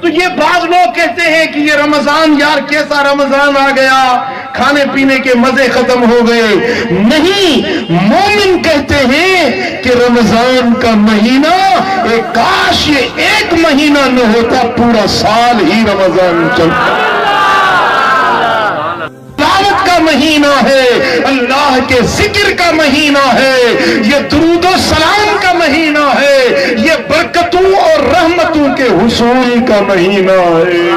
تو یہ بعض لوگ کہتے ہیں کہ یہ رمضان یار کیسا رمضان آ گیا، کھانے پینے کے مزے ختم ہو گئے۔ نہیں، مومن کہتے ہیں کہ رمضان کا مہینہ کاش یہ ایک مہینہ نہ ہوتا، پورا سال ہی رمضان چلتا۔ تلاوت کا مہینہ ہے، اللہ کے ذکر کا مہینہ ہے، یہ درود و سلام کا مہینہ ہے، یہ برکتوں اور رحمتوں کے حصول کا مہینہ ہے۔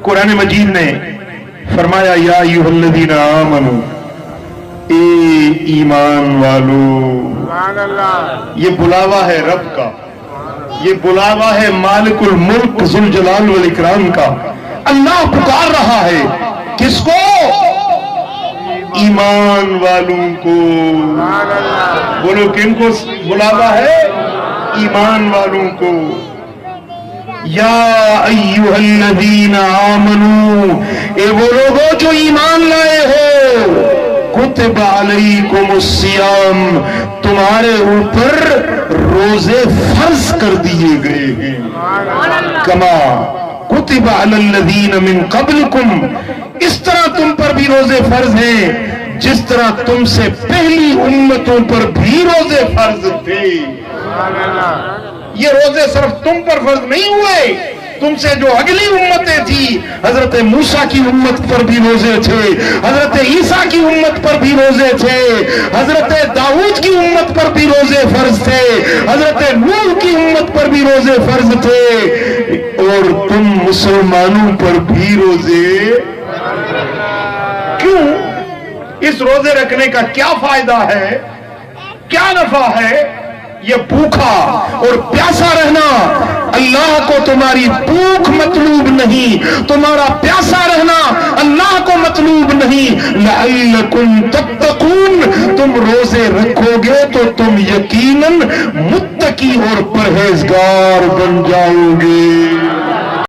قرآن مجید نے فرمایا یا ایھا الذین آمنوا، اے ایمان والو۔ یہ بلاوا ہے رب کا، یہ بلاوا ہے مالک الملک ذوالجلال والاکرام کا۔ اللہ پکار رہا ہے کس کو؟ ایمان والوں کو۔ بولو کن کو بلاوا ہے؟ ایمان والوں کو۔ یا ایھا الذین آمنو، اے وہ لوگو جو ایمان لائے ہو، کتب علیکم الصیام، تمہارے اوپر روزے فرض کر دیے گئے ہیں۔ کما کتب علی الذین من قبلکم، اس طرح تم پر بھی روزے فرض ہیں جس طرح تم سے پہلی امتوں پر بھی روزے فرض تھے۔ یہ روزے صرف تم پر فرض نہیں ہوئے، تم سے جو اگلی امتیں تھی، حضرت موسیٰ کی امت پر بھی روزے تھے، حضرت عیسیٰ کی امت پر بھی روزے تھے، حضرت داؤد کی امت پر بھی روزے فرض تھے، حضرت نوح کی امت پر بھی روزے فرض تھے، اور تم مسلمانوں پر بھی روزے۔ کیوں؟ اس روزے رکھنے کا کیا فائدہ ہے، کیا نفع ہے؟ یہ بھوکا اور پیاسا رہنا، اللہ کو تمہاری بھوک مطلوب نہیں، تمہارا پیاسا رہنا اللہ کو مطلوب نہیں۔ لعلکم تتقون، تم روزے رکھو گے تو تم یقیناً متقی اور پرہیزگار بن جاؤ گے۔